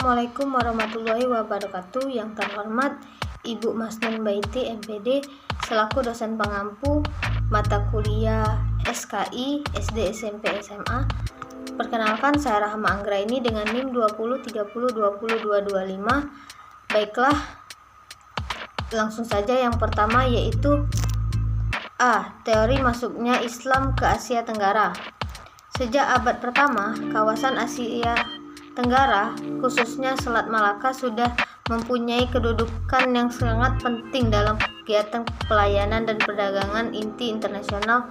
Assalamualaikum warahmatullahi wabarakatuh. Yang terhormat Ibu Masnun Baiti MPD selaku dosen pengampu mata kuliah SKI SD SMP SMA. Perkenalkan, saya Rahma Anggraini dengan NIM 2030202225. Baiklah, langsung saja. Yang pertama yaitu A. Teori masuknya Islam ke Asia Tenggara. Sejak abad pertama, kawasan Asia Tenggara, khususnya Selat Malaka, sudah mempunyai kedudukan yang sangat penting dalam kegiatan pelayanan dan perdagangan inti internasional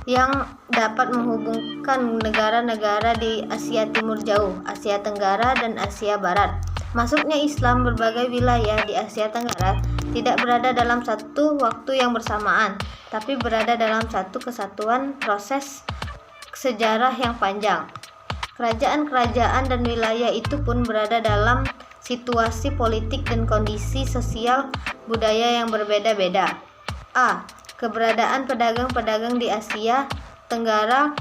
yang dapat menghubungkan negara-negara di Asia Timur Jauh, Asia Tenggara, dan Asia Barat. Masuknya Islam berbagai wilayah di Asia Tenggara tidak berada dalam satu waktu yang bersamaan, tapi berada dalam satu kesatuan proses sejarah yang panjang. Kerajaan-kerajaan dan wilayah itu pun berada dalam situasi politik dan kondisi sosial budaya yang berbeda-beda. A. Keberadaan pedagang-pedagang di Asia Tenggara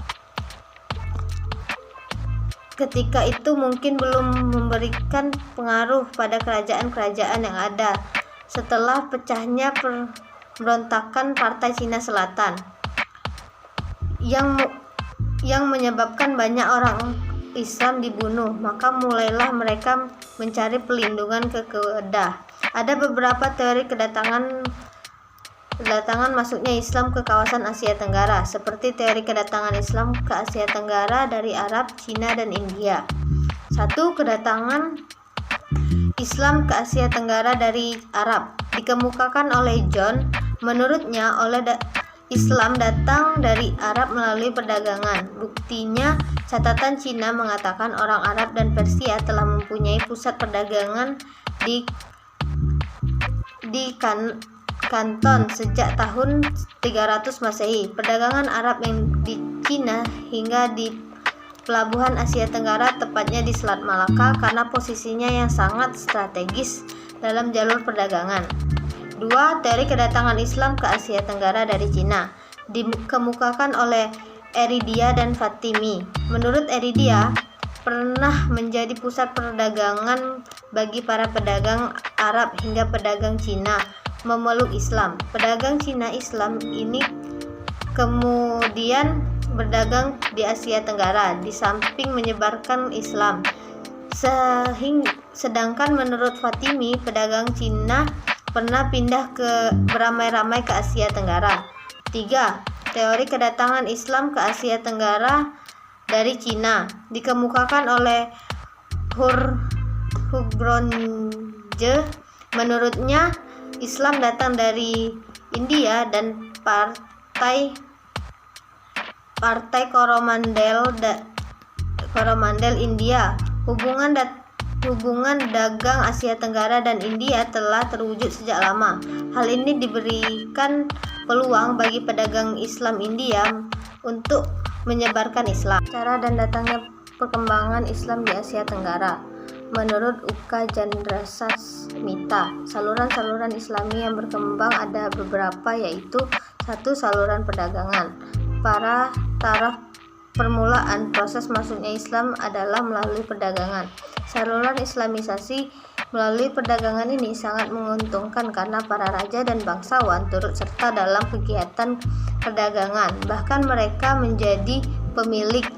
ketika itu mungkin belum memberikan pengaruh pada kerajaan-kerajaan yang ada setelah pecahnya pemberontakan Partai Cina Selatan yang menyebabkan banyak orang Islam dibunuh, maka mulailah mereka mencari pelindungan ke Kedah. Ada beberapa teori kedatangan masuknya Islam ke kawasan Asia Tenggara, seperti teori kedatangan Islam ke Asia Tenggara dari Arab, Cina, dan India. 1. Kedatangan Islam ke Asia Tenggara dari Arab dikemukakan oleh John. Menurutnya, Islam datang dari Arab melalui perdagangan. Buktinya, catatan Cina mengatakan orang Arab dan Persia telah mempunyai pusat perdagangan di Kanton sejak tahun 300 Masehi. Perdagangan Arab yang di Cina hingga di pelabuhan Asia Tenggara, tepatnya di Selat Malaka, karena posisinya yang sangat strategis dalam jalur perdagangan. 2. Teori kedatangan Islam ke Asia Tenggara dari Cina dikemukakan oleh Eridia dan Fatimi. Menurut Eridia, pernah menjadi pusat perdagangan bagi para pedagang Arab hingga pedagang Cina memeluk Islam. Pedagang Cina Islam ini kemudian berdagang di Asia Tenggara di samping menyebarkan Islam. Sedangkan menurut Fatimi, pedagang Cina pernah pindah beramai-ramai ke Asia Tenggara. 3. Teori kedatangan Islam ke Asia Tenggara dari Cina dikemukakan oleh Hugronje. Menurutnya, Islam datang dari India dan Partai Coromandel India. Hubungan dagang Asia Tenggara dan India telah terwujud sejak lama. Hal ini diberikan peluang bagi pedagang Islam India untuk menyebarkan Islam. Cara dan datangnya perkembangan Islam di Asia Tenggara. Menurut Uka Jandrasasmita, saluran-saluran Islami yang berkembang ada beberapa, yaitu 1. Saluran perdagangan. Para taraf permulaan proses masuknya Islam adalah melalui perdagangan. Saluran Islamisasi melalui perdagangan ini sangat menguntungkan karena para raja dan bangsawan turut serta dalam kegiatan perdagangan. Bahkan mereka menjadi pemilik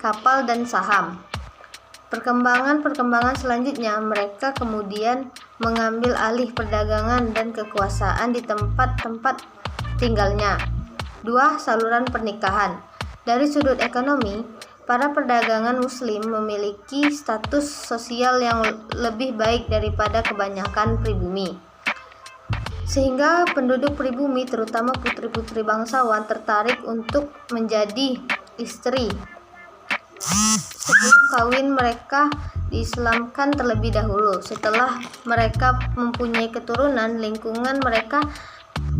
kapal dan saham. Perkembangan selanjutnya, mereka kemudian mengambil alih perdagangan dan kekuasaan di tempat-tempat tinggalnya. 2. Saluran pernikahan. Dari sudut ekonomi, para perdagangan Muslim memiliki status sosial yang lebih baik daripada kebanyakan pribumi, sehingga penduduk pribumi, terutama putri-putri bangsawan, tertarik untuk menjadi istri. Sebelum kawin, mereka diislamkan terlebih dahulu. Setelah mereka mempunyai keturunan, lingkungan mereka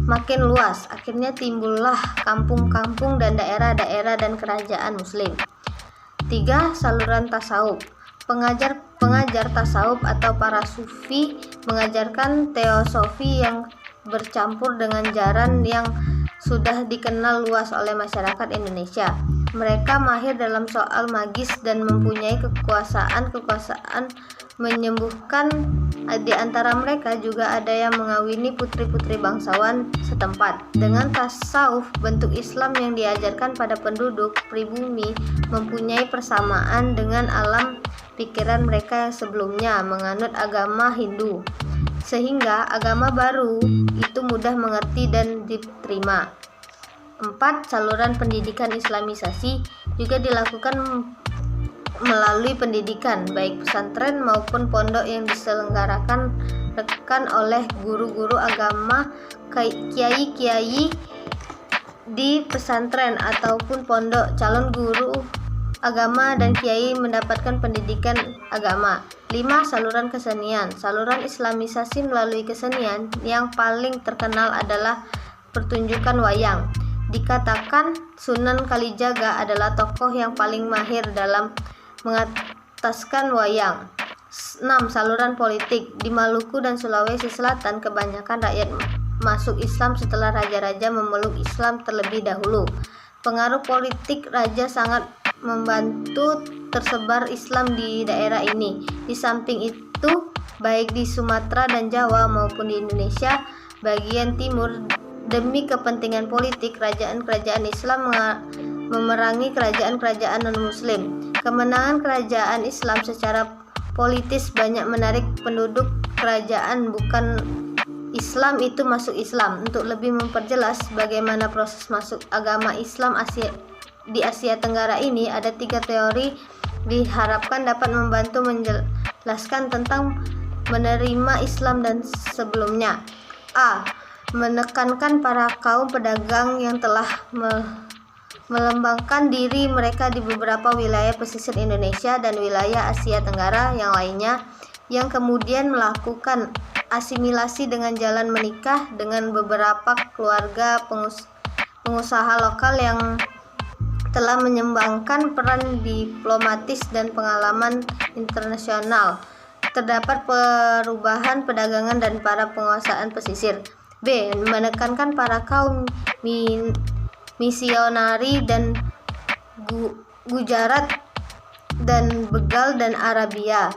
makin luas. Akhirnya timbullah kampung-kampung dan daerah-daerah dan kerajaan Muslim. 3. Saluran tasawuf. Pengajar tasawuf atau para sufi mengajarkan teosofi yang bercampur dengan jaran yang sudah dikenal luas oleh masyarakat Indonesia. Mereka mahir dalam soal magis dan mempunyai kekuasaan menyembuhkan. Di antara mereka juga ada yang mengawini putri-putri bangsawan setempat. Dengan tasawuf, bentuk Islam yang diajarkan pada penduduk pribumi mempunyai persamaan dengan alam pikiran mereka yang sebelumnya menganut agama Hindu, sehingga agama baru itu mudah mengerti dan diterima. 4. Saluran pendidikan islamisasi juga dilakukan melalui pendidikan, baik pesantren maupun pondok yang diselenggarakan oleh guru-guru agama, kiai-kiai di pesantren ataupun pondok. Calon guru agama dan kiai mendapatkan pendidikan agama. 5. Saluran kesenian. Saluran islamisasi melalui kesenian yang paling terkenal adalah pertunjukan wayang. Dikatakan Sunan Kalijaga adalah tokoh yang paling mahir dalam mengataskan wayang. 6. Saluran politik. Di Maluku dan Sulawesi Selatan, kebanyakan rakyat masuk Islam setelah raja-raja memeluk Islam terlebih dahulu. Pengaruh politik raja sangat membantu tersebar Islam di daerah ini. Di samping itu, baik di Sumatera dan Jawa maupun di Indonesia bagian timur, demi kepentingan politik, kerajaan-kerajaan Islam memerangi kerajaan-kerajaan non-Muslim. Kemenangan kerajaan Islam secara politis banyak menarik penduduk kerajaan bukan Islam itu masuk Islam. Untuk lebih memperjelas bagaimana proses masuk agama Islam di Asia Tenggara ini, ada 3 teori diharapkan dapat membantu menjelaskan tentang menerima Islam dan sebelumnya. A. Menekankan para kaum pedagang yang telah melembangkan diri mereka di beberapa wilayah pesisir Indonesia dan wilayah Asia Tenggara yang lainnya, yang kemudian melakukan asimilasi dengan jalan menikah dengan beberapa keluarga pengusaha lokal yang telah menyumbangkan peran diplomatis dan pengalaman internasional. Terdapat perubahan perdagangan dan para penguasaan pesisir. B. Menekankan para kaum misionari dan Gujarat dan Begal dan Arabia.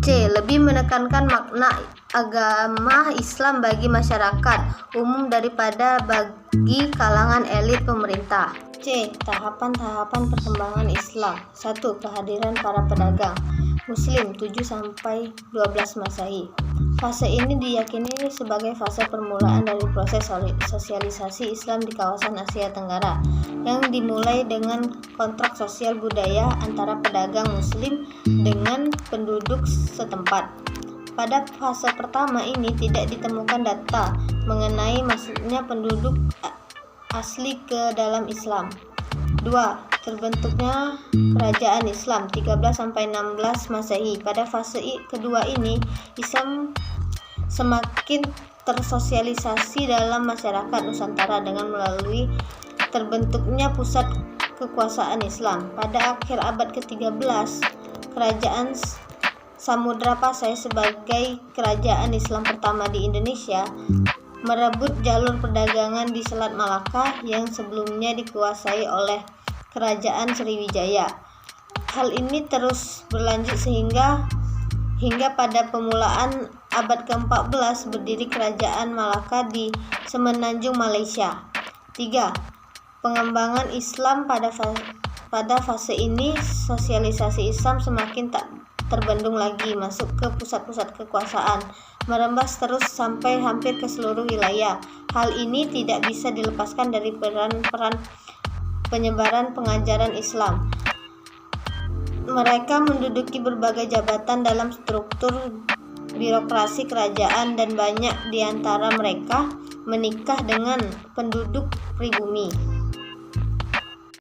C. Lebih menekankan makna agama Islam bagi masyarakat umum daripada bagi kalangan elit pemerintah. C. Tahapan-tahapan perkembangan Islam. 1. Kehadiran para pedagang Muslim 7-12 Masehi. Fase ini diyakini sebagai fase permulaan dari proses sosialisasi Islam di kawasan Asia Tenggara yang dimulai dengan kontrak sosial budaya antara pedagang Muslim dengan penduduk setempat. Pada fase pertama ini tidak ditemukan data mengenai masuknya penduduk asli ke dalam Islam. 2. Terbentuknya kerajaan Islam 13-16 Masehi. Pada fase kedua ini, Islam semakin tersosialisasi dalam masyarakat Nusantara dengan melalui terbentuknya pusat kekuasaan Islam. Pada akhir abad ke-13, kerajaan Samudra Pasai sebagai kerajaan Islam pertama di Indonesia merebut jalur perdagangan di Selat Malaka yang sebelumnya dikuasai oleh kerajaan Sriwijaya. Hal ini terus berlanjut hingga pada permulaan abad ke-14 berdiri kerajaan Malaka di Semenanjung Malaysia. 3. Pengembangan Islam pada fase ini, sosialisasi Islam semakin tak terbendung lagi masuk ke pusat-pusat kekuasaan, merembas terus sampai hampir ke seluruh wilayah. Hal ini tidak bisa dilepaskan dari peran penyebaran pengajaran Islam. Mereka menduduki berbagai jabatan dalam struktur birokrasi kerajaan dan banyak di antara mereka menikah dengan penduduk pribumi.